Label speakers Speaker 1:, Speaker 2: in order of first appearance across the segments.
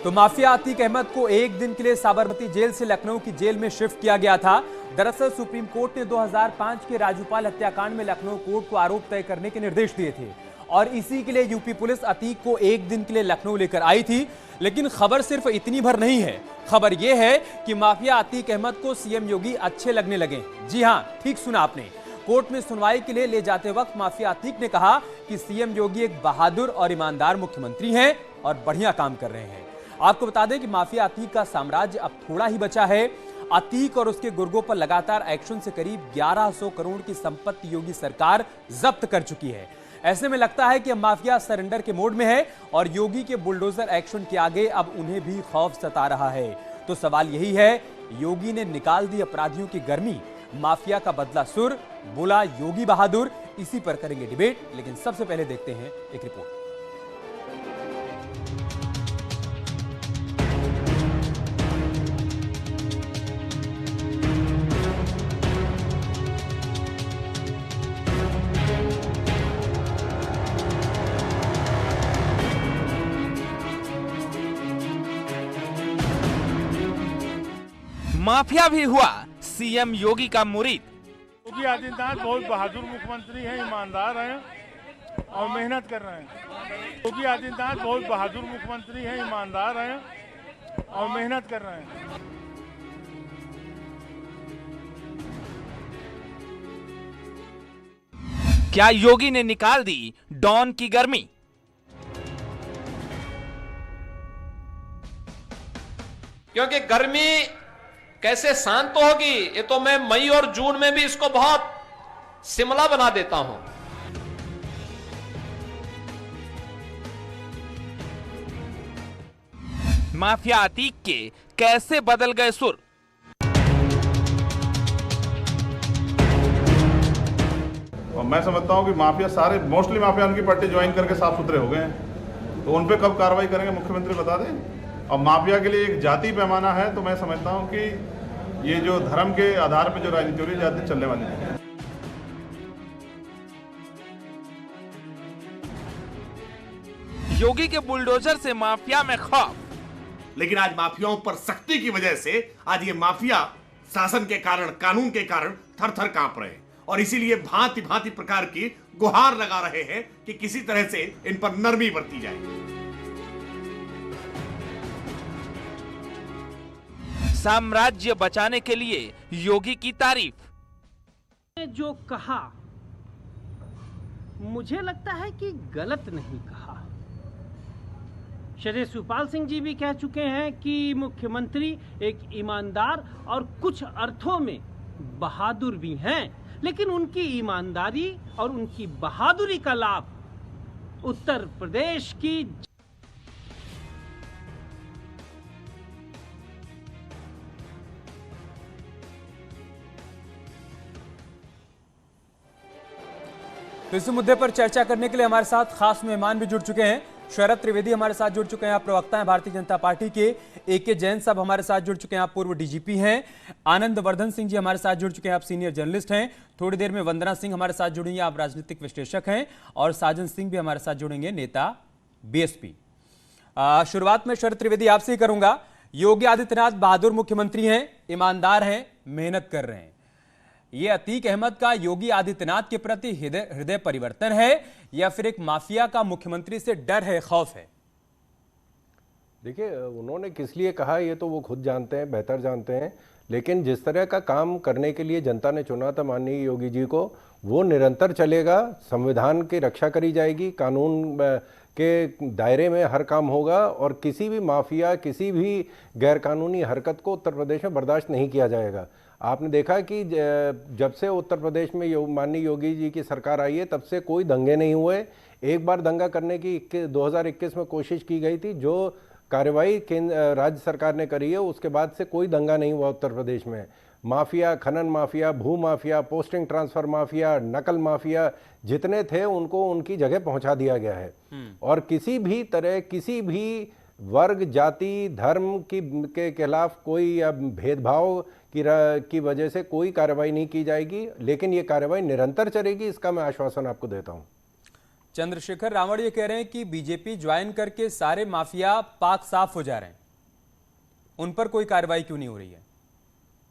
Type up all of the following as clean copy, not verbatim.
Speaker 1: तो माफिया अतीक अहमद को एक दिन के लिए साबरमती जेल से लखनऊ की जेल में शिफ्ट किया गया था। दरअसल सुप्रीम कोर्ट ने 2005 के राजूपाल हत्याकांड में लखनऊ कोर्ट को आरोप तय करने के निर्देश दिए थे और इसी के लिए यूपी पुलिस अतीक को एक दिन के लिए लखनऊ लेकर आई थी। लेकिन खबर सिर्फ इतनी भर नहीं है, खबर यह है कि माफिया अतीक अहमद को सीएम योगी अच्छे लगने लगे। जी हां, ठीक सुना आपने। कोर्ट में सुनवाई के लिए ले जाते वक्त माफिया अतीक ने कहा कि सीएम योगी एक बहादुर और ईमानदार मुख्यमंत्री हैं और बढ़िया काम कर रहे हैं। आपको बता दें कि माफिया अतीक का साम्राज्य अब थोड़ा ही बचा है। अतीक और उसके गुर्गों पर लगातार एक्शन से करीब 1100 करोड़ की संपत्ति योगी सरकार जब्त कर चुकी है। ऐसे में लगता है कि अब माफिया सरेंडर के मोड में है और योगी के बुलडोजर एक्शन के आगे अब उन्हें भी खौफ सता रहा है। तो सवाल यही है, योगी ने निकाल दी अपराधियों की गर्मी, माफिया का बदला सुर, बोला योगी बहादुर। इसी पर करेंगे डिबेट, लेकिन सबसे पहले देखते हैं एक रिपोर्ट।
Speaker 2: माफिया भी हुआ सीएम योगी का मुरीद।
Speaker 3: योगी आदित्यनाथ बहुत बहादुर मुख्यमंत्री हैं, ईमानदार हैं और मेहनत कर रहे हैं। योगी आदित्यनाथ बहुत बहादुर मुख्यमंत्री हैं, ईमानदार हैं और मेहनत कर रहे हैं।
Speaker 2: क्या योगी ने निकाल दी डॉन की गर्मी?
Speaker 4: क्योंकि गर्मी कैसे शांत होगी, ये तो मैं मई और जून में भी इसको बहुत शिमला बना देता हूं।
Speaker 2: माफिया अतीक के कैसे बदल गए सुर?
Speaker 5: और मैं समझता हूं कि माफिया सारे मोस्टली माफिया उनकी पार्टी ज्वाइन करके साफ सुथरे हो गए हैं, तो उन पे कब कार्रवाई करेंगे मुख्यमंत्री बता दें। और माफिया के लिए एक जाति पैमाना है, तो मैं समझता हूं कि ये जो धर्म के आधार पर जो राजनीति हो रही है, ज्यादा चलने वाली है।
Speaker 2: योगी के बुलडोजर से माफिया में खौफ,
Speaker 6: लेकिन आज माफियाओं पर सख्ती की वजह से आज ये माफिया शासन के कारण, कानून के कारण थर थर कांप रहे हैं और इसीलिए भांति भांति प्रकार की गुहार लगा रहे हैं कि किसी तरह से इन पर नरमी बरती जाए।
Speaker 2: साम्राज्य बचाने के लिए योगी की तारीफ।
Speaker 7: जो कहा मुझे लगता है कि गलत नहीं कहा। श्री शिवपाल सिंह जी भी कह चुके हैं कि मुख्यमंत्री एक ईमानदार और कुछ अर्थों में बहादुर भी हैं, लेकिन उनकी ईमानदारी और उनकी बहादुरी का लाभ उत्तर प्रदेश की
Speaker 1: तो इस मुद्दे पर चर्चा करने के लिए हमारे साथ खास मेहमान भी जुड़ चुके हैं। शरद त्रिवेदी हमारे साथ जुड़ चुके हैं, आप प्रवक्ता हैं भारतीय जनता पार्टी के। AK जैन साहब हमारे साथ जुड़ चुके हैं, आप पूर्व DGP हैं। आनंद वर्धन सिंह जी हमारे साथ जुड़ चुके हैं, आप सीनियर जर्नलिस्ट हैं। थोड़ी देर में वंदना सिंह हमारे साथ जुड़ेंगे, आप राजनीतिक विश्लेषक हैं। और साजन सिंह भी हमारे साथ जुड़ेंगे, नेता BSP। शुरुआत में शरद त्रिवेदी आपसे ही करूंगा। योगी आदित्यनाथ बहादुर मुख्यमंत्री हैं, ईमानदार हैं, मेहनत कर रहे हैं। ये अतीक अहमद का योगी आदित्यनाथ के प्रति हृदय परिवर्तन है या फिर एक माफिया का मुख्यमंत्री से डर है, खौफ है?
Speaker 8: देखिए, उन्होंने किस लिए कहा ये तो वो खुद जानते हैं, बेहतर जानते हैं। लेकिन जिस तरह का काम करने के लिए जनता ने चुना था माननीय योगी जी को, वो निरंतर चलेगा। संविधान की रक्षा करी जाएगी, कानून के दायरे में हर काम होगा और किसी भी माफिया, किसी भी गैरकानूनी हरकत को उत्तर प्रदेश में बर्दाश्त नहीं किया जाएगा। आपने देखा कि जब से उत्तर प्रदेश में माननीय योगी जी की सरकार आई है, तब से कोई दंगे नहीं हुए। एक बार दंगा करने की 2021 में कोशिश की गई थी, जो कार्रवाई राज्य सरकार ने करी है, उसके बाद से कोई दंगा नहीं हुआ उत्तर प्रदेश में। माफिया, खनन माफिया, भू माफिया, पोस्टिंग ट्रांसफर माफिया, नकल माफिया जितने थे उनको उनकी जगह पहुंचा दिया गया है। और किसी भी तरह, किसी भी वर्ग, जाति, धर्म के खिलाफ कोई भेदभाव की वजह से कोई कार्रवाई नहीं की जाएगी। लेकिन ये कार्रवाई निरंतर चलेगी, इसका मैं आश्वासन आपको देता हूं।
Speaker 1: चंद्रशेखर रावण ये कह रहे हैं कि बीजेपी ज्वाइन करके सारे माफिया पाक साफ हो जा रहे हैं, उन पर कोई कार्रवाई क्यों नहीं हो रही है?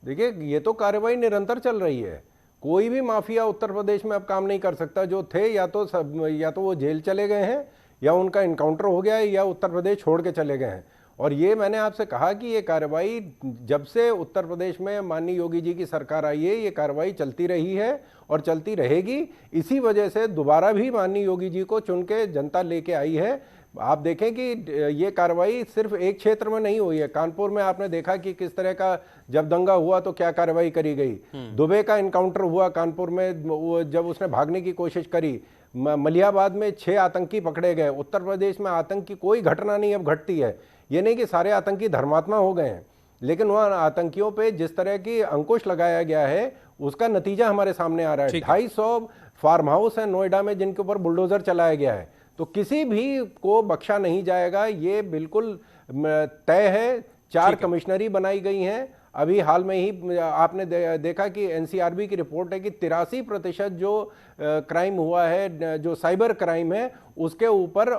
Speaker 8: देखिए, ये तो कार्रवाई निरंतर चल रही है। कोई भी माफिया उत्तर प्रदेश में अब काम नहीं कर सकता। जो थे या तो वो जेल चले गए हैं, या उनका इनकाउंटर हो गया है, या उत्तर प्रदेश छोड़ के चले गए हैं। और ये मैंने आपसे कहा कि ये कार्रवाई जब से उत्तर प्रदेश में माननीय योगी जी की सरकार आई है, ये कार्रवाई चलती रही है और चलती रहेगी। इसी वजह से दोबारा भी माननीय योगी जी को चुन के जनता लेके आई है। आप देखें कि ये कार्रवाई सिर्फ एक क्षेत्र में नहीं हुई है। कानपुर में आपने देखा कि किस तरह का जब दंगा हुआ तो क्या कार्रवाई करी गई। दुबे का इनकाउंटर हुआ कानपुर में, जब उसने भागने की कोशिश करी। मलियाबाद में 6 आतंकी पकड़े गए। उत्तर प्रदेश में आतंक की कोई घटना नहीं अब घटती है। ये नहीं कि सारे आतंकी धर्मात्मा हो गए हैं, लेकिन वह आतंकियों पे जिस तरह की अंकुश लगाया गया है उसका नतीजा हमारे सामने आ रहा है। 250 फार्म हाउस है नोएडा में जिनके ऊपर बुलडोजर चलाया गया है। तो किसी भी को बख्शा नहीं जाएगा, ये बिल्कुल तय है। 4 कमिश्नरी बनाई गई हैं। अभी हाल में ही आपने देखा कि एनसीआरबी की रिपोर्ट है कि 83% जो क्राइम हुआ है, जो साइबर क्राइम है, उसके ऊपर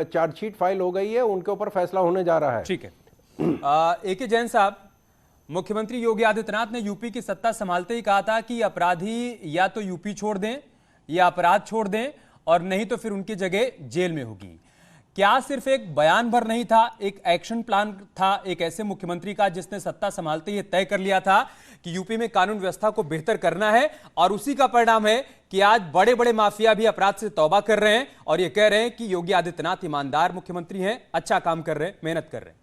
Speaker 8: चार्जशीट फाइल हो गई है, उनके ऊपर फैसला होने जा रहा है।
Speaker 1: ठीक है। AK जैन साहब, मुख्यमंत्री योगी आदित्यनाथ ने यूपी की सत्ता संभालते ही कहा था कि अपराधी या तो यूपी छोड़ दें या अपराध छोड़ दें, और नहीं तो फिर उनकी जगह जेल में होगी। क्या सिर्फ एक बयान भर नहीं था, एक एक्शन प्लान था एक ऐसे मुख्यमंत्री का जिसने सत्ता संभालते ही तय कर लिया था कि यूपी में कानून व्यवस्था को बेहतर करना है, और उसी का परिणाम है कि आज बड़े बड़े माफिया भी अपराध से तौबा कर रहे हैं और ये कह रहे हैं कि योगी आदित्यनाथ ईमानदार मुख्यमंत्री हैं, अच्छा काम कर रहे हैं, मेहनत कर रहे हैं?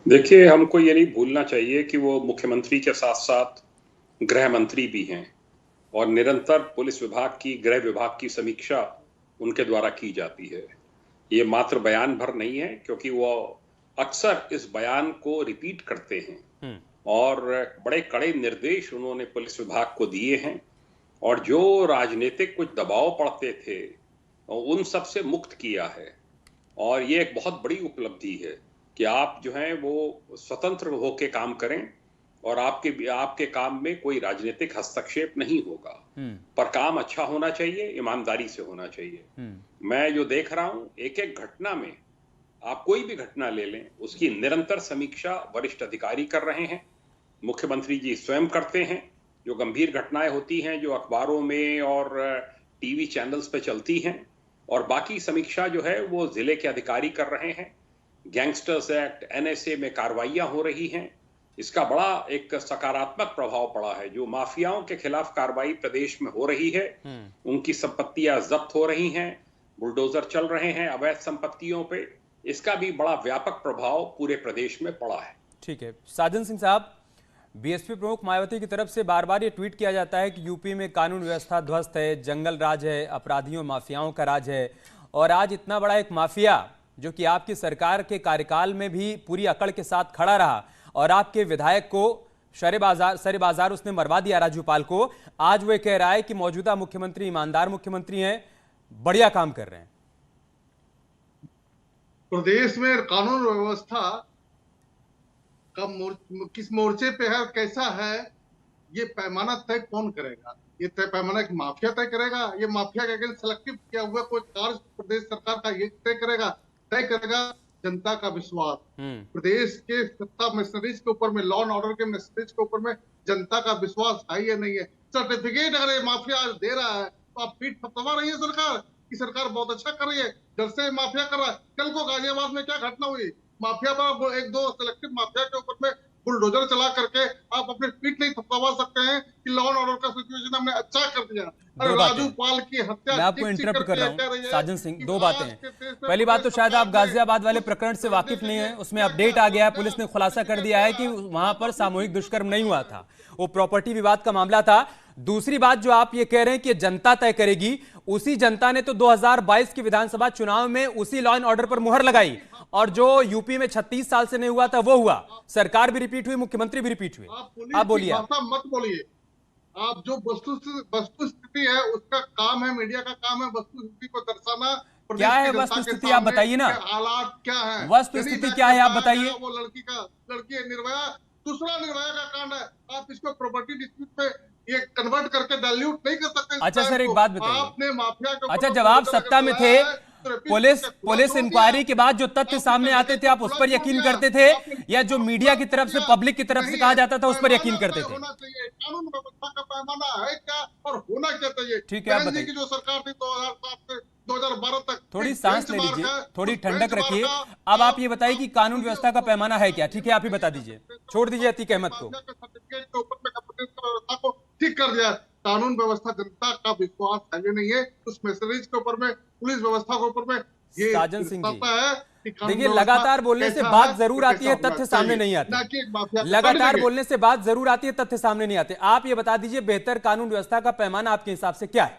Speaker 9: देखिए, हमको ये नहीं भूलना चाहिए कि वो मुख्यमंत्री के साथ साथ गृह मंत्री भी हैं, और निरंतर पुलिस विभाग की, गृह विभाग की समीक्षा उनके द्वारा की जाती है। ये मात्र बयान भर नहीं है, क्योंकि वो अक्सर इस बयान को रिपीट करते हैं और बड़े कड़े निर्देश उन्होंने पुलिस विभाग को दिए हैं, और जो राजनीतिक कुछ दबाव पड़ते थे उन सब से मुक्त किया है। और ये एक बहुत बड़ी उपलब्धि है कि आप जो हैं वो स्वतंत्र होकर काम करें, और आपके काम में कोई राजनीतिक हस्तक्षेप नहीं होगा, पर काम अच्छा होना चाहिए, ईमानदारी से होना चाहिए। मैं जो देख रहा हूं, एक एक घटना में, आप कोई भी घटना ले लें, उसकी निरंतर समीक्षा वरिष्ठ अधिकारी कर रहे हैं, मुख्यमंत्री जी स्वयं करते हैं। जो गंभीर घटनाएं होती हैं, जो अखबारों में और टीवी चैनल्स पे चलती हैं, और बाकी समीक्षा जो है वो जिले के अधिकारी कर रहे हैं। गैंगस्टर्स एक्ट, NSA में कार्रवाइयां हो रही हैं। इसका बड़ा एक सकारात्मक प्रभाव पड़ा है। जो माफियाओं के खिलाफ कार्रवाई प्रदेश में हो रही है, उनकी संपत्तियां जब्त हो रही हैं, बुलडोजर चल रहे हैं अवैध संपत्तियों पे, इसका भी बड़ा व्यापक प्रभाव पूरे प्रदेश में पड़ा है।
Speaker 1: ठीक है। साजन सिंह साहब, बीएसपी प्रमुख मायावती की तरफ से बार बार ये ट्वीट किया जाता है कि यूपी में कानून व्यवस्था ध्वस्त है, जंगल राज है, अपराधियों माफियाओं का राज है, और आज इतना बड़ा एक माफिया जो कि आपकी सरकार के कार्यकाल में भी पूरी अकड़ के साथ खड़ा रहा, और आपके विधायक को सरे बाजार उसने मरवा दिया, राज्यपाल को, आज वो कह रहा है कि मौजूदा मुख्यमंत्री ईमानदार मुख्यमंत्री हैं, बढ़िया काम कर रहे हैं।
Speaker 10: प्रदेश में कानून व्यवस्था का किस मोर्चे पे है, कैसा है, ये पैमाना तय कौन करेगा? ये तय पैमाना एक माफिया तय करेगा? ये माफिया के अगेंस्ट सिलेक्टिव किया हुआ कोई कार्य प्रदेश सरकार का ये तय करेगा जनता का विश्वास। प्रदेश के सत्ता मशीनरीज के ऊपर में, लॉ एंड ऑर्डर के मशीनरीज के ऊपर में जनता का विश्वास है या नहीं है? सर्टिफिकेट अगर ये माफिया आज दे रहा है तो आप पीठ थपथपा रही है सरकार की सरकार बहुत अच्छा कर रही है, जब से माफिया कर रहा है। कल को गाजियाबाद में क्या घटना हुई, माफिया पर 1-2 सिलेक्टिव माफिया के ऊपर में बुलडोजर चला करके आप अपने पीठ नहीं थपथपा सकते हैं कि लॉ एंड ऑर्डर का सिचुएशन हमने अच्छा कर दिया। अरे राजूपाल की हत्या,
Speaker 1: मैं आपको इंटरप्ट कर रहा हूं साजन सिंह, 2 बातें हैं। पहली बात तो शायद आप गाजियाबाद वाले प्रकरण से वाकिफ नहीं है, उसमें अपडेट आ गया है, पुलिस ने खुलासा कर दिया है कि वहां पर सामूहिक दुष्कर्म नहीं हुआ था, वो प्रॉपर्टी विवाद का मामला था। दूसरी बात जो आप ये कह रहे हैं कि जनता तय करेगी, उसी जनता ने तो 2022 के विधानसभा चुनाव में उसी लॉ एंड ऑर्डर पर मुहर लगाई, और जो यूपी में 36 साल से नहीं हुआ था वो हुआ। सरकार भी रिपीट हुई, मुख्यमंत्री भी रिपीट हुए। आप बोलिए।
Speaker 10: मत बोलिए। आप जो वस्तु स्थिति है उसका काम है, मीडिया का काम है वस्तु स्थिति को दर्शाना।
Speaker 1: क्या है वस्तु स्थिति, आप बताइए ना।
Speaker 10: हालात क्या है,
Speaker 1: वस्तु स्थिति क्या है, आप बताइए।
Speaker 10: वो लड़की है निर्भया, दूसरा निर्भया का कांड है। आप इसको प्रॉपर्टी डिस्प्यूट पे ये कन्वर्ट करके डाइल्यूट नहीं कर सकते।
Speaker 1: अच्छा सर, एक बात बताइए,
Speaker 10: आपने माफिया के
Speaker 1: अच्छा जब आप सत्ता में थे, पुलिस इंक्वायरी के बाद जो तथ्य सामने आते थे आप उस पर यकीन करते थे, या जो मीडिया की तरफ से, पब्लिक की तरफ से कहा जाता था उस पर यकीन करते थे?
Speaker 10: होना चाहिए, कानून व्यवस्था का पैमाना है क्या और होना क्या चाहिए?
Speaker 1: ठीक है, आप
Speaker 10: बहन जी
Speaker 1: बताइए।
Speaker 10: की जो सरकार थी 2007 से 2012 तक,
Speaker 1: थोड़ी सांस ले लीजिए, थोड़ी ठंडक रखिए। अब आप ये बताइए कि कानून व्यवस्था का पैमाना है क्या? ठीक है, आप ही बता दीजिए, छोड़ दीजिए अतीक अहमद को।
Speaker 10: सर्टिफिकेट के ऊपर में व्यवस्था को ठीक कर दिया। कानून व्यवस्था जनता का विश्वास है नहीं है, उस मैसेज के ऊपर में, पुलिस व्यवस्था के ऊपर में ये
Speaker 1: साजन सिंह जी,
Speaker 10: है कि
Speaker 1: देखिए लगातार बोलने से बात जरूर आती है, तथ्य सामने नहीं आते। लगातार बोलने से बात जरूर आती है, तथ्य सामने नहीं आते। आप ये बता दीजिए बेहतर कानून व्यवस्था का पैमाना आपके हिसाब से क्या है?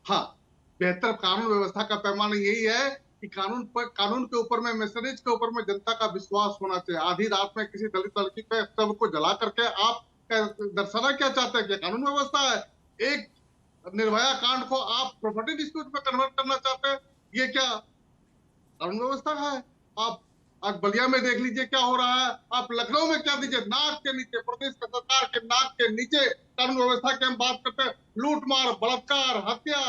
Speaker 10: हाँ, बेहतर कानून व्यवस्था का पैमाना यही है कि कानून के ऊपर में, मैसेज के ऊपर में जनता का विश्वास होना चाहिए। आधी रात में किसी दलित लड़की पे सबको जला करके आप दर्शाना क्या चाहते हैं कि कानून व्यवस्था है? एक निर्भया कांड को आप प्रॉपर्टी डिस्प्यूट में कन्वर्ट करना चाहते हैं, ये क्या कानून व्यवस्था है? आप आज बलिया में देख लीजिए क्या हो रहा है, आप लखनऊ में क्या दीजिए, नाक के नीचे, प्रदेश सरकार के नाक के नीचे कानून व्यवस्था की हम बात करते हैं। लूट मार, बलात्कार, हत्या,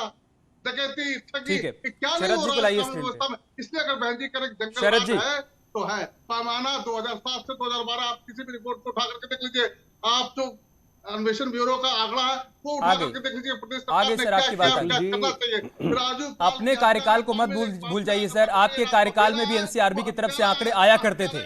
Speaker 10: डकैती, ठगी, क्या नहीं हो रहा है कानून व्यवस्था में? इसलिए अगर बहन जी का जंगल है तो है पैमाना 2007 से 2012, आप किसी भी रिपोर्ट को उठा करके देख लीजिए, आप जो अन्वेषण ब्यूरो का आंकड़ा है वो उठा करके देख लीजिए, प्रदेश सरकार ने क्या करना चाहिए। राजू
Speaker 1: अपने कार्यकाल को मत भूल जाइए सर, आपके कार्यकाल में भी एनसीआरबी की तरफ से आंकड़े आया करते थे,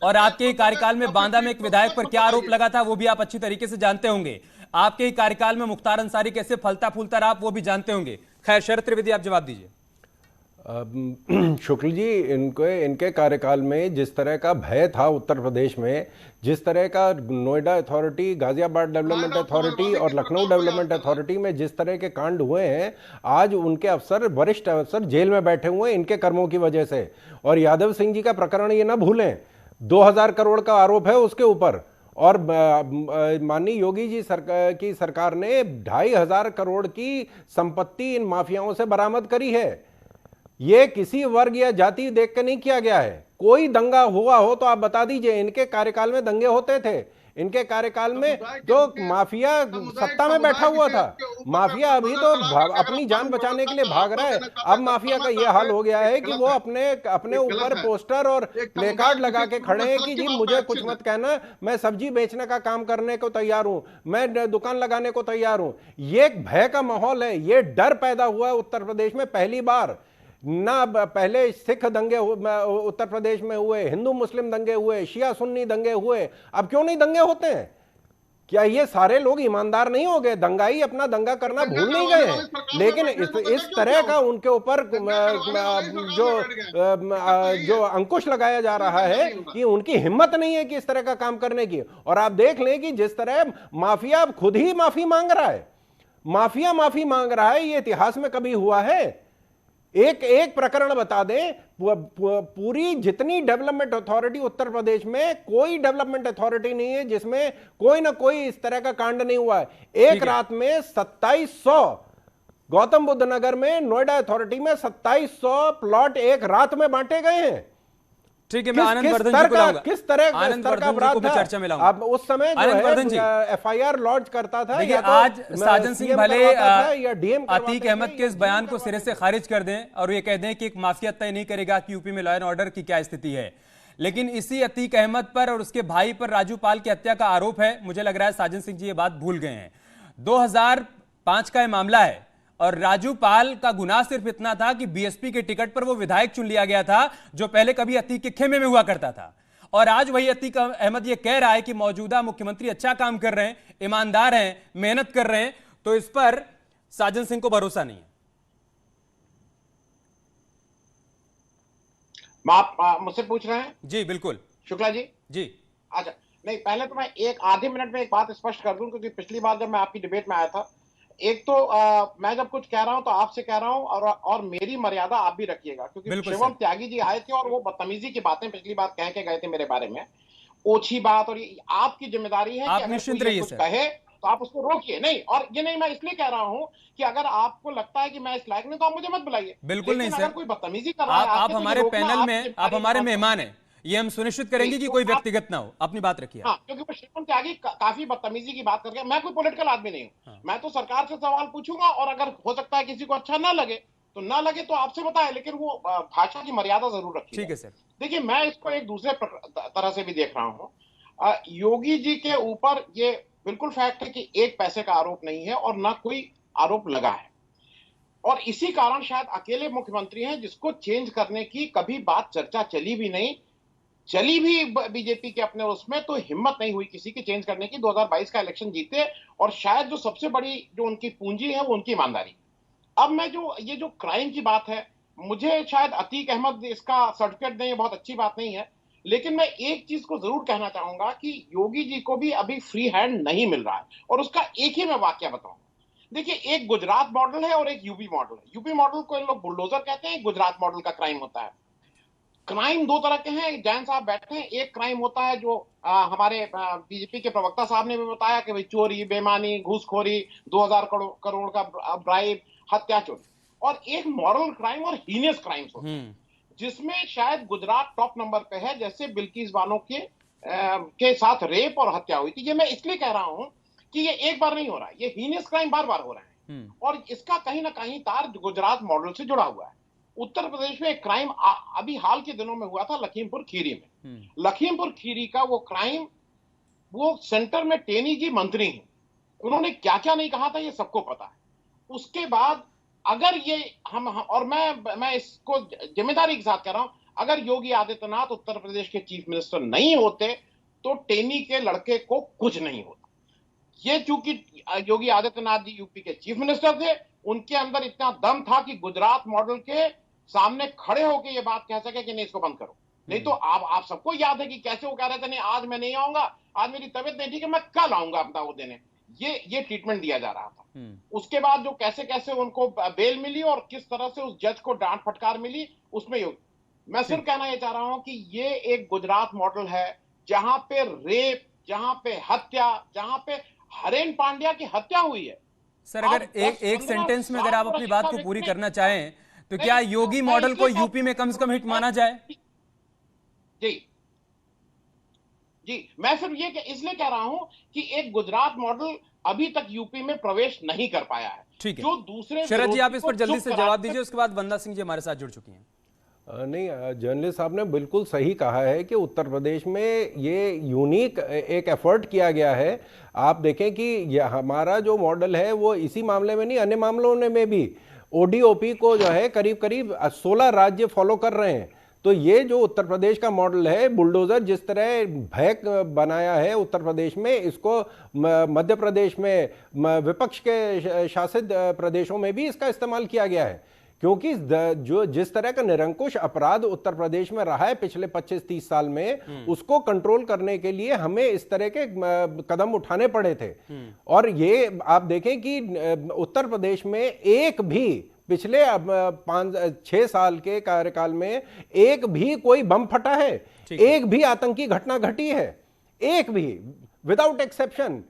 Speaker 1: और आपके कार्यकाल में बांदा में एक विधायक पर क्या आरोप लगा था वो भी आप अच्छी तरीके से जानते होंगे। आपके कार्यकाल में मुख्तार अंसारी कैसे फलता फूलता रहा आप वो भी जानते होंगे। खैर, शरद त्रिवेदी आप जवाब दीजिए।
Speaker 8: शुक्ल जी, इनके कार्यकाल में जिस तरह का भय था उत्तर प्रदेश में, जिस तरह का Noida authority, Ghaziabad development authority और लखनऊ डेवलपमेंट अथॉरिटी में जिस तरह के कांड हुए हैं, आज उनके अफसर, वरिष्ठ अफसर जेल में बैठे हुए हैं इनके कर्मों की वजह से। और यादव सिंह जी का प्रकरण ये ना भूलें, 2000 करोड़ का आरोप है उसके ऊपर, और माननीय योगी जी की सरकार ने 2500 करोड़ की संपत्ति इन माफियाओं से बरामद करी है। ये किसी वर्ग या जाति देख के नहीं किया गया है। कोई दंगा हुआ हो तो आप बता दीजिए। इनके कार्यकाल में दंगे होते थे, इनके कार्यकाल में तो माफिया सत्ता में बैठा हुआ था। माफिया अभी तो अपनी जान बचाने के लिए भाग रहा है। अब माफिया का यह हाल हो गया है कि वो अपने ऊपर पोस्टर और प्लेकार्ड लगा के खड़े हैं कि जी मुझे कुछ मत कहना, मैं सब्जी बेचने का काम करने को तैयार हूं, मैं दुकान लगाने को तैयार हूं। ये एक भय का माहौल है, ये डर पैदा हुआ है उत्तर प्रदेश में पहली बार। ना पहले सिख दंगे उत्तर प्रदेश में हुए, हिंदू मुस्लिम दंगे हुए, शिया सुन्नी दंगे हुए, अब क्यों नहीं दंगे होते हैं? क्या ये सारे लोग ईमानदार नहीं हो गए? दंगाई अपना दंगा करना भूल नहीं गए हैं, लेकिन इस तरह का उनके ऊपर जो अंकुश लगाया जा रहा है कि उनकी हिम्मत नहीं है कि इस तरह का काम करने की। और आप देख लें कि जिस तरह माफिया खुद ही माफी मांग रहा है, माफिया माफी मांग रहा है, ये इतिहास में कभी हुआ है? एक प्रकरण बता दें, पूरी जितनी डेवलपमेंट अथॉरिटी उत्तर प्रदेश में, कोई डेवलपमेंट अथॉरिटी नहीं है जिसमें कोई ना कोई इस तरह का कांड नहीं हुआ है। एक रात में 2700 गौतम बुद्ध नगर में, नोएडा अथॉरिटी में 2700 प्लॉट एक रात में बांटे गए हैं।
Speaker 1: ठीक है, मैं आनंद वर्धन जी को लाऊंगा।
Speaker 8: किस तरह
Speaker 1: आनंद वर्धन जी को भी चर्चा में लाऊंगा।
Speaker 8: अब उस समय जो है एफआईआर लॉन्च करता था,
Speaker 1: देखिए आज साजन सिंह भले अतीक अहमद के इस बयान को सिरे से खारिज कर दें और ये कह दें कि एक माफिया तय नहीं करेगा कि यूपी में लॉ एंड ऑर्डर की क्या स्थिति है, लेकिन इसी अतीक अहमद पर और उसके भाई पर राजू पाल की हत्या का आरोप है। मुझे लग रहा है साजन सिंह जी ये बात भूल गए हैं। 2005 का यह मामला है और राजू पाल का गुनाह सिर्फ इतना था कि बीएसपी के टिकट पर वो विधायक चुन लिया गया था जो पहले कभी अतीक के खेमे में हुआ करता था। और आज वही अतीक अहमद ये कह रहा है कि मौजूदा मुख्यमंत्री अच्छा काम कर रहे हैं, ईमानदार हैं, मेहनत कर रहे हैं, तो इस पर साजन सिंह को भरोसा नहीं है।
Speaker 11: आप मुझसे पूछ रहे हैं?
Speaker 1: जी बिल्कुल
Speaker 11: शुक्ला जी।
Speaker 1: जी
Speaker 11: अच्छा, नहीं पहले तो मैं एक आधे मिनट में एक बात स्पष्ट कर दूं, क्योंकि पिछली बार जब मैं आपकी डिबेट में आया था, एक तो मैं जब कुछ कह रहा हूं तो आपसे कह रहा हूं और मेरी मर्यादा आप भी रखिएगा, क्योंकि शिवम त्यागी जी आए थे और वो बदतमीजी की बातें पिछली बार कह के गए थे मेरे बारे में, ओछी बात, और ये आपकी जिम्मेदारी है कि अगर कोई कुछ कहे तो आप उसको रोकिए। नहीं, और ये नहीं मैं इसलिए कह रहा हूं कि अगर आपको लगता है कि मैं इस लायक नहीं तो आप मुझे मत बुलाइए।
Speaker 1: बिल्कुल नहीं सर,
Speaker 11: कोई बदतमीजी कर रहा है,
Speaker 1: आप हमारे पैनल में, आप हमारे मेहमान हैं, ये हम सुनिश्चित करेंगे कि कोई व्यक्तिगत ना हो। अपनी बात रखिए।
Speaker 11: हाँ, क्योंकि वो श्रीमन त्यागी काफी बदतमीजी की बात करके, मैं कोई पॉलिटिकल आदमी नहीं हूँ। मैं तो सरकार से सवाल पूछूंगा, और अगर हो सकता है किसी को अच्छा ना लगे तो ना लगे तो आपसे बताए, लेकिन वो भाषा की मर्यादा जरूर रखिए।
Speaker 1: ठीक है सर।
Speaker 11: देखिए, मैं इसको एक दूसरे तरह से भी देख रहा हूँ। योगी जी के ऊपर ये बिल्कुल फैक्ट है कि एक पैसे का आरोप नहीं है और ना कोई आरोप लगा है, और इसी कारण शायद अकेले मुख्यमंत्री हैं जिसको चेंज करने की कभी बात चर्चा चली भी नहीं। चली भी बीजेपी के अपने उसमें तो हिम्मत नहीं हुई किसी की चेंज करने की। 2022 का इलेक्शन जीते, और शायद जो सबसे बड़ी जो उनकी पूंजी है वो उनकी ईमानदारी। अब मैं ये जो क्राइम की बात है, मुझे शायद अतीक अहमद इसका सर्टिफिकेट दें, ये बहुत अच्छी बात नहीं है, लेकिन मैं एक चीज को जरूर कहना चाहूंगा कि योगी जी को भी अभी फ्री हैंड नहीं मिल रहा है, और उसका एक ही मैं वाक्य बताऊंगा। देखिए, एक गुजरात मॉडल है और एक यूपी मॉडल है। यूपी मॉडल को इन लोग बुलडोजर कहते हैं, गुजरात मॉडल का क्राइम होता है। क्राइम दो तरह के हैं, जैन साहब बैठे हैं। एक क्राइम होता है जो हमारे बीजेपी के प्रवक्ता साहब ने भी बताया कि भाई चोरी, बेईमानी, घूसखोरी, 2000 करोड़ का ब्राइब, हत्या, चोरी। और एक मॉरल क्राइम और हीनियस क्राइम्स होते हैं, जिसमें शायद गुजरात टॉप नंबर पे है, जैसे बिल्किस बानो के साथ रेप और हत्या हुई थी। ये मैं इसलिए कह रहा हूं कि ये एक बार नहीं हो रहा है, ये हीनियस क्राइम बार बार हो रहे हैं, और इसका कहीं ना कहीं तार गुजरात मॉडल से जुड़ा हुआ है। उत्तर प्रदेश में एक क्राइम अभी हाल के दिनों में हुआ था लखीमपुर खीरी में। लखीमपुर खीरी का वो क्राइम, वो सेंटर में टेनी जी मंत्री हैं, उन्होंने क्या क्या नहीं कहा था ये सबको पता है। उसके बाद अगर ये हम और मैं इसको जिम्मेदारी के साथ कह रहा हूं, अगर योगी आदित्यनाथ उत्तर प्रदेश के चीफ मिनिस्टर नहीं होते तो टेनी के लड़के को कुछ नहीं होता। ये चूंकि योगी आदित्यनाथ जी यूपी के चीफ मिनिस्टर थे, उनके अंदर इतना दम था कि गुजरात मॉडल के सामने खड़े होकर ये बात कह सके कि नहीं, इसको बंद करो। नहीं तो आप सबको याद है कि कैसे वो कह रहे थे, नहीं आज मैं नहीं आऊंगा, आज मेरी तबीयत नहीं ठीक है, मैं कल आऊंगा अपना वो देने। ये ट्रीटमेंट दिया जा रहा था। उसके बाद जो कैसे कैसे उनको बेल मिली और किस तरह से उस जज को डांट फटकार मिली, उसमें मैं सिर्फ कहना ये चाह रहा हूं कि ये एक गुजरात मॉडल है, जहां पे रेप, जहां पे हत्या, जहां पे हरेन पांड्या की हत्या हुई है।
Speaker 1: सर, अगर एक सेंटेंस में अगर आप अपनी बात को पूरी करना चाहें तो क्या योगी मॉडल को यूपी में कम से कम हिट माना जाए?
Speaker 11: जी, मैं सिर्फ ये इसलिए कह रहा हूं कि एक गुजरात मॉडल अभी तक यूपी में प्रवेश नहीं कर पाया है।
Speaker 1: ठीक है,
Speaker 11: जो दूसरे
Speaker 1: शरद जी आप इस पर जल्दी से जवाब दीजिए, उसके बाद वंदना सिंह जी हमारे साथ जुड़ चुकी हैं।
Speaker 8: नहीं, जर्नलिस्ट साहब ने बिल्कुल सही कहा है कि उत्तर प्रदेश में ये यूनिक एक एफर्ट किया गया है। आप देखें कि ये हमारा जो मॉडल है वो इसी मामले में नहीं, अन्य मामलों में भी ओडीओपी को जो है करीब करीब 16 राज्य फॉलो कर रहे हैं। तो ये जो उत्तर प्रदेश का मॉडल है, बुलडोजर जिस तरह भय बनाया है उत्तर प्रदेश में, इसको मध्य प्रदेश में विपक्ष के शासित प्रदेशों में भी इसका इस्तेमाल किया गया है। क्योंकि जो जिस तरह का निरंकुश अपराध उत्तर प्रदेश में रहा है पिछले 25-30 साल में, उसको कंट्रोल करने के लिए हमें इस तरह के कदम उठाने पड़े थे। और ये आप देखें कि उत्तर प्रदेश में एक भी पिछले 5-6 साल के कार्यकाल में एक भी कोई बम फटा है, एक भी आतंकी घटना घटी है, एक भी विदाउट एक्सेप्शन,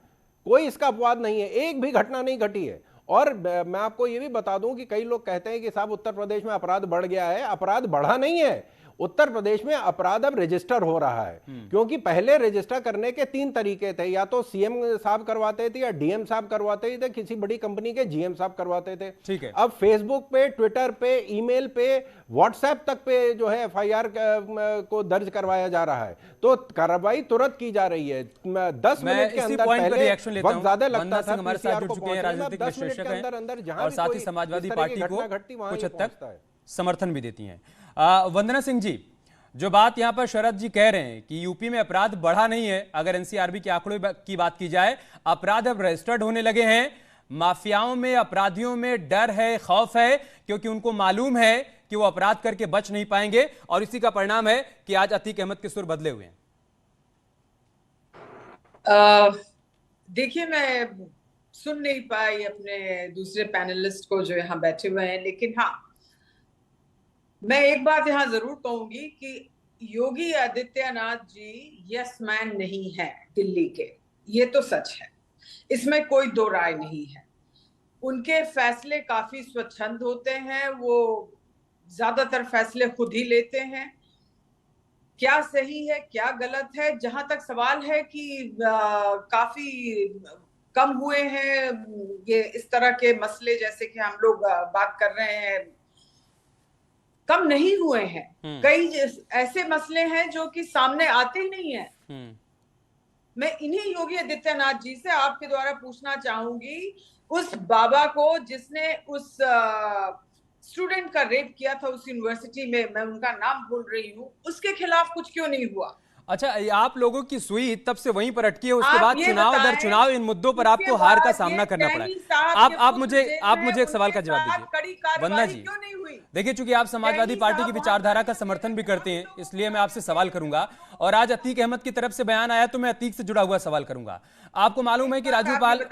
Speaker 8: कोई इसका अपवाद नहीं है, एक भी घटना नहीं घटी है। और मैं आपको ये भी बता दूं कि कई लोग कहते हैं कि साहब उत्तर प्रदेश में अपराध बढ़ गया है। अपराध बढ़ा नहीं है, उत्तर प्रदेश में अपराध अब रजिस्टर हो रहा है। क्योंकि पहले रजिस्टर करने के 3 तरीके थे, या तो सीएम साहब करवाते थे, या डीएम साहब करवाते थे, किसी बड़ी कंपनी के जीएम साहब करवाते थे।
Speaker 1: ठीक है,
Speaker 8: अब फेसबुक पे, ट्विटर पे, ईमेल पे, व्हाट्सएप तक पे जो है एफआईआर को दर्ज करवाया जा रहा है, तो कार्रवाई तुरंत की जा रही है। 10 मिनट के अंदर, पहले वक्त ज्यादा लगता था,
Speaker 1: हमारे साथ जुड़ चुके हैं राजनीतिक विश्लेषक हैं और साथ ही समाजवादी पार्टी को कुछ हद तक समर्थन भी देती हैं। वंदना सिंह जी, जो बात यहां पर शरद जी कह रहे हैं कि यूपी में अपराध बढ़ा नहीं है, अगर एनसीआरबी के आंकड़ों की बात की जाए, अपराध अब रजिस्टर्ड होने लगे हैं। माफियाओं में, अपराधियों में डर है, खौफ है, क्योंकि उनको मालूम है कि वो अपराध करके बच नहीं पाएंगे, और इसी का परिणाम है कि आज अतीक अहमद के सुर बदले हुए हैं।
Speaker 12: देखिए, मैं सुन नहीं पाई अपने दूसरे पैनलिस्ट को जो यहाँ बैठे हुए हैं, लेकिन हाँ, मैं एक बात यहाँ जरूर कहूंगी कि योगी आदित्यनाथ जी यस मैन नहीं है दिल्ली के, ये तो सच है, इसमें कोई दो राय नहीं है। उनके फैसले काफी स्वच्छंद होते हैं, वो ज्यादातर फैसले खुद ही लेते हैं, क्या सही है क्या गलत है। जहां तक सवाल है कि काफी कम हुए हैं ये इस तरह के मसले, जैसे कि हम लोग बात कर रहे हैं, कम नहीं हुए हैं। कई ऐसे मसले हैं जो कि सामने आते ही नहीं है। मैं इन्हीं योगी आदित्यनाथ जी से आपके द्वारा पूछना चाहूंगी, उस बाबा को जिसने उस स्टूडेंट का रेप किया था उस यूनिवर्सिटी में, मैं उनका नाम भूल रही हूँ, उसके खिलाफ कुछ क्यों नहीं हुआ?
Speaker 1: अच्छा, आप लोगों की सुई तब से वहीं पर अटकी है, उसके बाद चुनाव दर चुनाव इन मुद्दों पर आपको हार का सामना करना पड़ा है। आप मुझे एक सवाल का जवाब दीजिए वंदना जी। देखिए, चूंकि आप समाजवादी पार्टी की विचारधारा का समर्थन भी करते हैं, इसलिए मैं आपसे सवाल करूंगा, और आज अतीक अहमद की तरफ से बयान आया तो मैं अतीक से जुड़ा हुआ सवाल करूंगा। आपको मालूम है कि राजूपाल,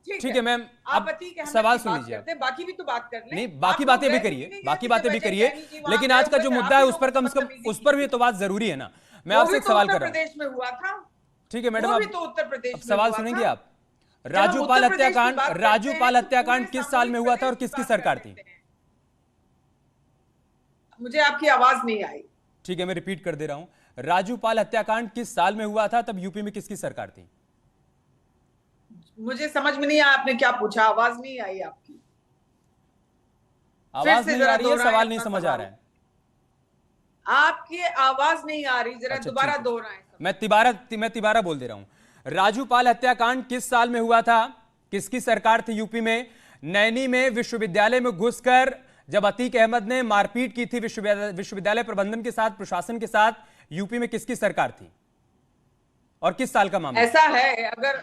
Speaker 1: ठीक है मैम, आप सवाल सुन लीजिए,
Speaker 12: बाकी भी तो बात कर लें।
Speaker 1: नहीं, बाकी बातें भी करिए, बाकी बातें भी करिए, लेकिन आज का जो मुद्दा है उस पर कम से कम उस पर भी तो बात जरूरी है ना। मैं आपसे एक सवाल कर रहा हूं।
Speaker 12: प्रदेश में हुआ था,
Speaker 1: ठीक है मैडम,
Speaker 12: आप तो उत्तर प्रदेश में
Speaker 1: सवाल सुनेंगे आप। राजूपाल हत्याकांड किस साल में हुआ था और किसकी सरकार थी?
Speaker 12: मुझे आपकी आवाज नहीं आई।
Speaker 1: ठीक है, मैं रिपीट कर दे रहा हूं। राजूपाल हत्याकांड किस साल में हुआ था, तब यूपी में किसकी सरकार थी?
Speaker 12: मुझे समझ में नहीं आया आपने क्या पूछा, आवाज नहीं आई आपकी।
Speaker 1: आवाज नहीं आ रही है, सवाल नहीं समझ आ रहा है,
Speaker 12: आपकी आवाज नहीं आ रही, जरा दोबारा दोहराएं।
Speaker 1: मैं तिबारा बोल दे रहा हूं। राजूपाल हत्याकांड किस साल में हुआ था, किसकी सरकार थी यूपी में? नैनी में विश्वविद्यालय में घुसकर जब अतीक अहमद ने मारपीट की थी विश्वविद्यालय प्रबंधन के साथ, प्रशासन के साथ, यूपी में किसकी सरकार थी और किस साल का मामला?
Speaker 12: ऐसा है,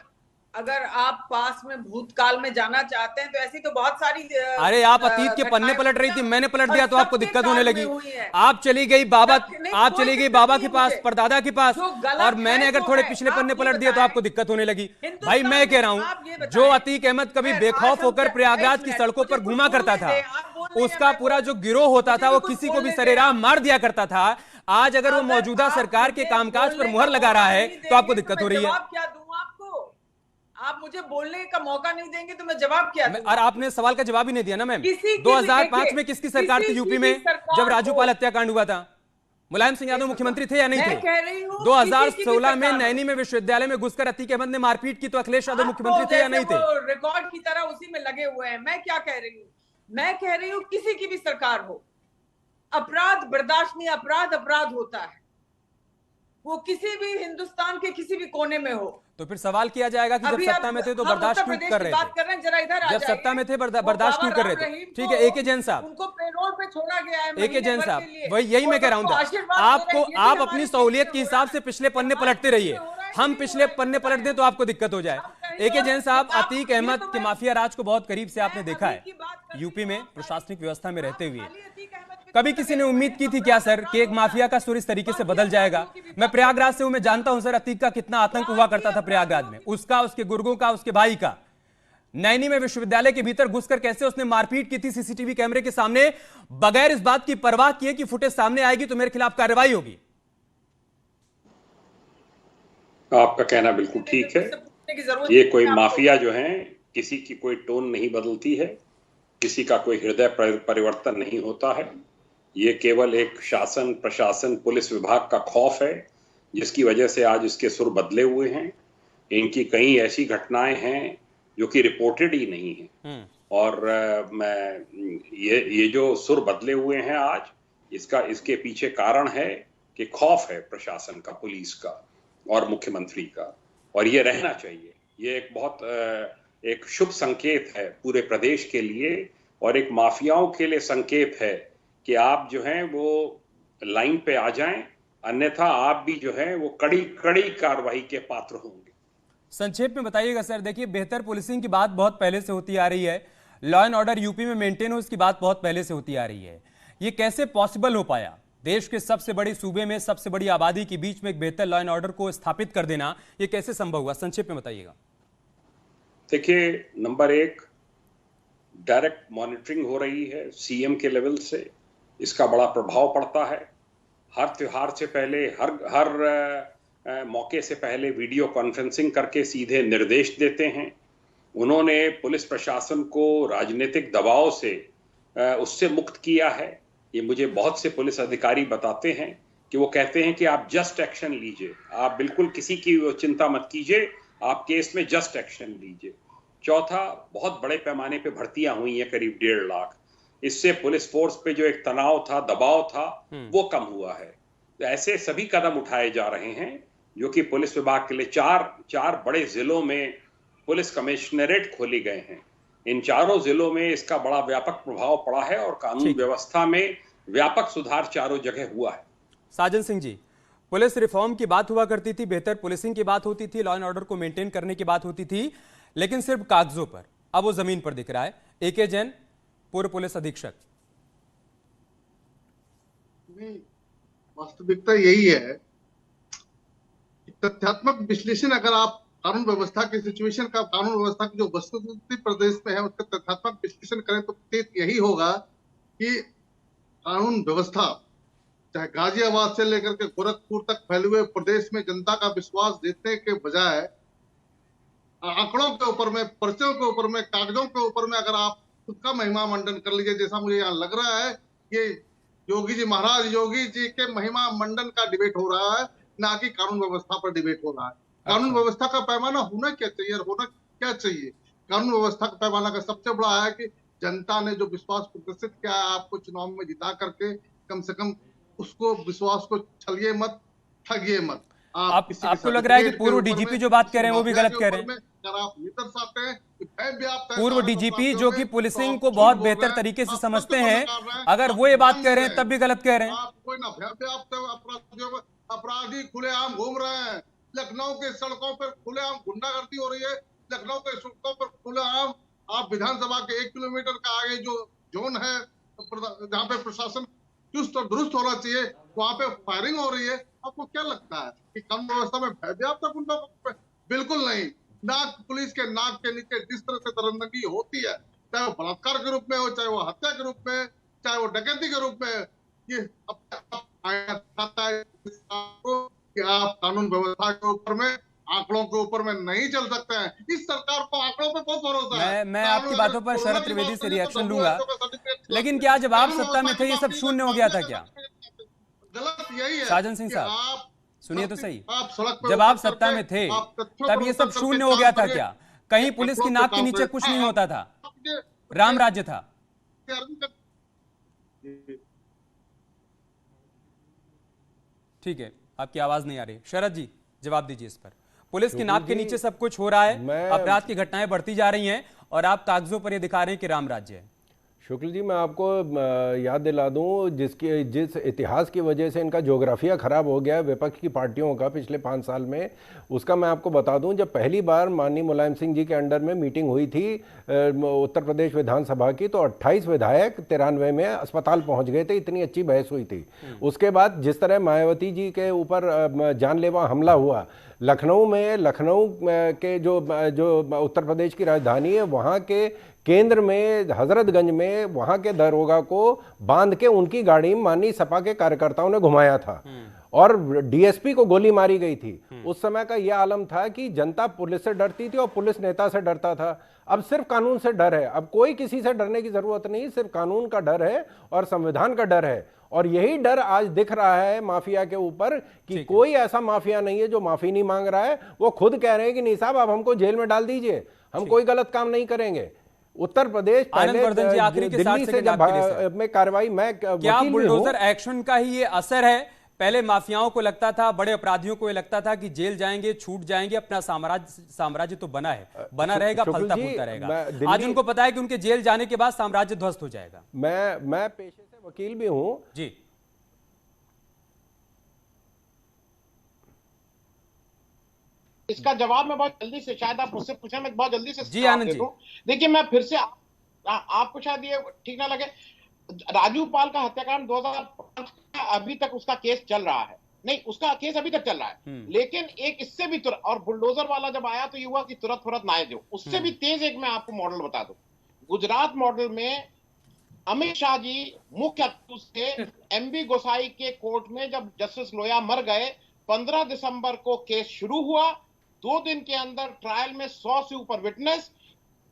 Speaker 12: अगर आप पास में भूतकाल में जाना चाहते हैं तो ऐसी तो बहुत सारी,
Speaker 1: अरे आप अतीत के पन्ने पलट रही थी, मैंने पलट दिया तो आपको दिक्कत होने लगी। आप चली गई बाबा के पास, परदादा के पास, और मैंने अगर थोड़े पिछले पन्ने पलट दिए तो आपको दिक्कत होने लगी। भाई मैं कह रहा हूं, जो अतीक अहमद कभी बेखौफ होकर प्रयागराज की सड़कों पर घूमा करता था, उसका पूरा जो गिरोह होता था वो किसी को भी सरेराह मार दिया करता था। आज अगर वो मौजूदा सरकार के कामकाज पर मुहर लगा रहा है तो आपको दिक्कत हो रही है।
Speaker 12: आप मुझे बोलने का मौका नहीं देंगे तो मैं जवाब क्या दूं?
Speaker 1: और आपने सवाल का जवाब ही नहीं दिया ना मैम। 2005 में किसकी सरकार थी यूपी में जब राजूपाल हत्याकांड हुआ था? मुलायम सिंह यादव मुख्यमंत्री थे या नहीं थे? 2016 में नैनी में विश्वविद्यालय में घुसकर अतीक अहमद ने मारपीट की तो अखिलेश यादव मुख्यमंत्री थे या नहीं थे?
Speaker 12: रिकॉर्ड की तरह उसी में लगे हुए हैं। मैं क्या कह रही हूँ, मैं कह रही हूँ किसी की भी सरकार हो, अपराध बर्दाश्त नहीं, अपराध होता है, वो किसी भी हिंदुस्तान के किसी भी कोने में हो।
Speaker 1: तो फिर सवाल किया जाएगा कि जब सत्ता में थे तो बर्दाश्त क्यों कर रहे थे?
Speaker 12: जरा इधर आ
Speaker 1: जब सत्ता में थे बर्दाश्त क्यों कर रहे थे? ठीक है, एके जैन साहब,
Speaker 12: उनको पेरोल पे छोड़ा गया है,
Speaker 1: एके जैन साहब, वही यही मैं कह रहा हूं। आप अपनी सहूलियत के हिसाब से पिछले पन्ने पलटते रहिए, हम पिछले पन्ने पलट दें तो आपको दिक्कत हो जाए। एके जैन साहब, अतीक अहमद के माफिया राज को बहुत करीब से आपने देखा है यूपी में प्रशासनिक व्यवस्था में रहते हुए। कभी किसी ने उम्मीद की थी क्या सर कि एक माफिया का सुर इस तरीके से बदल जाएगा? मैं प्रयागराज से हूं, मैं जानता हूं सर अतीक का कितना आतंक हुआ करता था प्रयागराज में, उसका, उसके गुर्गों का, उसके भाई का। नैनी में विश्वविद्यालय के भीतर घुसकर कैसे उसने मारपीट की थी सीसीटीवी कैमरे के सामने, बगैर इस बात की परवाह किए कि फुटेज सामने आएगी तो मेरे खिलाफ कार्रवाई होगी।
Speaker 9: आपका कहना बिल्कुल ठीक है। ये कोई माफिया जो है, किसी की कोई टोन नहीं बदलती है, किसी का कोई हृदय परिवर्तन नहीं होता है। ये केवल एक शासन, प्रशासन, पुलिस विभाग का खौफ है जिसकी वजह से आज इसके सुर बदले हुए हैं। इनकी कई ऐसी घटनाएं हैं जो कि रिपोर्टेड ही नहीं है, और ये जो सुर बदले हुए हैं आज, इसके पीछे कारण है कि खौफ है प्रशासन का, पुलिस का और मुख्यमंत्री का, और ये रहना चाहिए। ये एक बहुत एक शुभ संकेत है पूरे प्रदेश के लिए, और एक माफियाओं के लिए संकेत है कि आप जो हैं वो लाइन पे आ जाएं, अन्यथा आप भी जो है वो कड़ी कार्रवाई के पात्र होंगे।
Speaker 1: संक्षेप में बताइएगा सर। देखिए, बेहतर पुलिसिंग की बात बहुत पहले से होती आ रही है, लॉ एंड ऑर्डर यूपी में मेंटेन हो, इसकी बात बहुत पहले से होती आ रही है। ये कैसे पॉसिबल हो पाया? देश के सबसे बड़े सूबे में सबसे बड़ी आबादी के बीच में एक बेहतर लॉ एंड ऑर्डर को स्थापित कर देना, ये कैसे संभव हुआ? संक्षेप में बताइएगा।
Speaker 9: देखिए, नंबर 1, डायरेक्ट मॉनिटरिंग हो रही है सीएम के लेवल से, इसका बड़ा प्रभाव पड़ता है। हर त्योहार से पहले, हर मौके से पहले वीडियो कॉन्फ्रेंसिंग करके सीधे निर्देश देते हैं। उन्होंने पुलिस प्रशासन को राजनीतिक दबाव से उससे मुक्त किया है। ये मुझे बहुत से पुलिस अधिकारी बताते हैं कि वो कहते हैं कि आप जस्ट एक्शन लीजिए, आप बिल्कुल किसी की चिंता मत कीजिए, आप केस में जस्ट एक्शन लीजिए। चौथा, बहुत बड़े पैमाने पे भर्तियां हुई हैं, करीब 1.5 लाख। इससे पुलिस फोर्स पे जो एक तनाव था, दबाव था, वो कम हुआ है। तो ऐसे सभी कदम उठाए जा रहे हैं जो कि पुलिस विभाग के लिए चार बड़े जिलों में पुलिस कमिश्नरेट खोले गए हैं। इन चारों जिलों में इसका बड़ा व्यापक प्रभाव पड़ा है और कानून व्यवस्था में व्यापक सुधार चारों जगह हुआ है।
Speaker 1: साजन सिंह जी, पुलिस रिफॉर्म की बात हुआ करती थी, बेहतर पुलिसिंग की बात होती थी, लॉ एंड ऑर्डर को मेंटेन करने की बात होती थी, लेकिन सिर्फ कागजों पर। अब वो जमीन पर दिख रहा है। एके जैन, पूर्व पुलिस अधीक्षक।
Speaker 10: वास्तविकता यही है, तथ्यात्मक विश्लेषण अगर आप कानून व्यवस्था की सिचुएशन का, कानून व्यवस्था की जो वस्तुस्थिति प्रदेश में है उसका तथ्यात्मक विश्लेषण करें तो यही होगा कि कानून व्यवस्था चाहे गाजियाबाद से लेकर के गोरखपुर तक फैले हुए प्रदेश में जनता का विश्वास जीतने के बजाय आंकड़ों के ऊपर में, पर्चों के ऊपर में, कागजों के ऊपर में अगर आप खुद का महिमा मंडन कर लीजिए, जैसा मुझे यहाँ लग रहा है, ये योगी जी, महाराज योगी जी के महिमा मंडन का डिबेट हो रहा है, ना कि कानून व्यवस्था पर डिबेट हो रहा है। कानून व्यवस्था का पैमाना होना क्या चाहिए और होना क्या चाहिए? कानून व्यवस्था का पैमाना का सबसे बड़ा है कि जनता ने जो विश्वास प्रदर्शित किया है आपको चुनाव में जिता करके, कम से कम उसको विश्वास को छलिए मत, ठगिए मत।
Speaker 1: आपको लग रहा है कि पूर्व डीजीपी जो बात कह रहे हैं वो भी गलत कह रहे हैं? पूर्व डीजीपी जो कि पुलिसिंग को बहुत बेहतर तरीके से समझते हैं, अगर वो ये बात कह रहे हैं तब भी गलत कह रहे हैं।
Speaker 10: अपराधी खुलेआम घूम रहे हैं, लखनऊ के सड़कों पर खुलेआम गुंडागर्दी हो रही है, लखनऊ के सड़कों पर खुलेआम, आप विधानसभा के 1 किलोमीटर का आगे जो जोन है जहाँ पे प्रशासन चुस्त और दुरुस्त होना चाहिए, वहां पे फायरिंग हो रही है। आपको क्या लगता है कि कानून व्यवस्था में भय व्याप्त गुंडा? बिल्कुल नहीं। नाक, पुलिस के नाक के नीचे जिस तरह से दरअंदगी होती है, चाहे वो बलात्कार के रूप में हो, चाहे वो हत्या के रूप में, चाहे वो डकैती के रूप में, ये कि आप कानून व्यवस्था के ऊपर में, आंकड़ों के ऊपर में नहीं चल सकते हैं। इस सरकार को आंकड़ों पे बहुत भरोसा है।
Speaker 1: मैं आपकी बातों पर शरद त्रिवेदी से रिएक्शन लूंगा, लेकिन क्या जब आप सत्ता में थे ये सब शून्य हो गया था क्या?
Speaker 10: गलत यही है
Speaker 1: साजन सिंह साहब, सुनिए तो सही, जब आप सत्ता में थे तब ये सब शून्य हो गया था क्या? कहीं पुलिस की नाक के नीचे कुछ नहीं होता था, राम राज्य था। ठीक है, आपकी आवाज नहीं आ रही। शरद जी जवाब दीजिए इस पर। पुलिस की नाक के नीचे सब कुछ हो रहा है, अपराध की घटनाएं बढ़ती जा रही हैं और आप कागजों पर ये दिखा रहे हैं कि राम राज्य है।
Speaker 8: शुक्ल जी, मैं आपको याद दिला दूं, जिस इतिहास की वजह से इनका ज्योग्राफिया खराब हो गया विपक्ष की पार्टियों का पिछले 5 साल में, उसका मैं आपको बता दूं। जब पहली बार माननीय मुलायम सिंह जी के अंडर में मीटिंग हुई थी उत्तर प्रदेश विधानसभा की, तो 28 विधायक 93 में अस्पताल पहुंच गए थे, इतनी अच्छी बहस हुई थी। उसके बाद जिस तरह मायावती जी के ऊपर जानलेवा हमला हुआ लखनऊ में, लखनऊ के जो उत्तर प्रदेश की राजधानी है, वहाँ के केंद्र में हजरतगंज में वहां के दरोगा को बांध के उनकी गाड़ी माननीय सपा के कार्यकर्ताओं ने घुमाया था और डीएसपी को गोली मारी गई थी। उस समय का यह आलम था कि जनता पुलिस से डरती थी और पुलिस नेता से डरता था। अब सिर्फ कानून से डर है, अब कोई किसी से डरने की जरूरत नहीं, सिर्फ कानून का डर है और संविधान का डर है। और यही डर आज दिख रहा है माफिया के ऊपर कि कोई ऐसा माफिया नहीं है जो माफी नहीं मांग रहा है। वो खुद कह रहे हैं कि नहीं साहब, आप हमको जेल में डाल दीजिए, हम कोई गलत काम नहीं करेंगे। उत्तर प्रदेश पहले दिल्ली से जब में कार्रवाई, मैं
Speaker 1: क्या बुलडोजर एक्शन का ही ये असर है? पहले माफियाओं को लगता था, बड़े अपराधियों को ये लगता था कि जेल जाएंगे, छूट जाएंगे, अपना साम्राज्य तो बना है, बना रहेगा, फलता फूलता रहेगा। आज उनको पता है कि उनके जेल जाने के बाद साम्राज्य ध्वस्त हो जाएगा।
Speaker 8: मैं पेशे से वकील भी हूं
Speaker 1: जी।
Speaker 11: इसका जवाब मैं बहुत जल्दी से, शायद आप मुझसे पूछें, मैं बहुत जल्दी से
Speaker 1: जी आनंद जी।
Speaker 11: देखिए, मैं फिर से आपको शायद ये ठीक ना लगे, राजू पाल का हत्याकांड 2005 का अभी तक उसका केस चल रहा है। नहीं, उसका केस अभी तक चल रहा है, लेकिन एक इससे भी तुरंत, और बुलडोजर वाला जब आया तो ये हुआ कि तुरंत नायज हो, उससे भी तेज एक मैं आपको मॉडल बता दूं। गुजरात मॉडल में अमित शाह जी मुख्य अक्यूज थे। एमबी गोसाई के कोर्ट में जब जस्टिस लोया मर गए, 15 दिसंबर को केस शुरू हुआ। 2 दिन के अंदर ट्रायल में 100 से ऊपर विटनेस,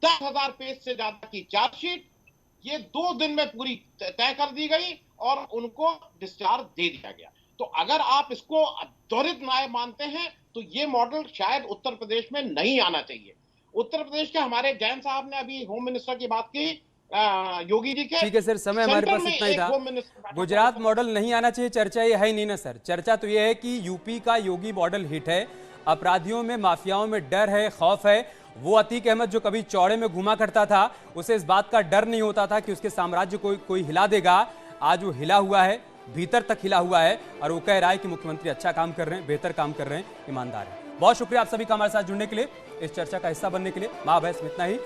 Speaker 11: 10,000 पेज से ज्यादा की चार्जशीट, ये 2 दिन में पूरी तय कर दी गई और उनको डिस्चार्ज दे दिया गया। तो अगर आप इसको त्वरित न्याय मानते हैं तो ये मॉडल शायद उत्तर प्रदेश में नहीं आना चाहिए। उत्तर प्रदेश के हमारे जैन साहब ने अभी होम मिनिस्टर की बात की, योगी जी के।
Speaker 1: ठीक है सर, समय हमारे पास इतना ही था। गुजरात मॉडल नहीं आना चाहिए, चर्चा ये है ही नहीं ना सर। चर्चा तो ये है कि यूपी का योगी मॉडल हिट है, अपराधियों में, माफियाओं में डर है, खौफ है। वो अतीक अहमद जो कभी चौड़े में घुमा करता था, उसे इस बात का डर नहीं होता था कि उसके साम्राज्य को कोई हिला देगा। आज वो हिला हुआ है, भीतर तक हिला हुआ है, और वो कह रहा है कि मुख्यमंत्री अच्छा काम कर रहे हैं, बेहतर काम कर रहे हैं, ईमानदार है। बहुत शुक्रिया आप सभी का हमारे साथ जुड़ने के लिए, इस चर्चा का हिस्सा बनने के लिए। महाभय इतना ही।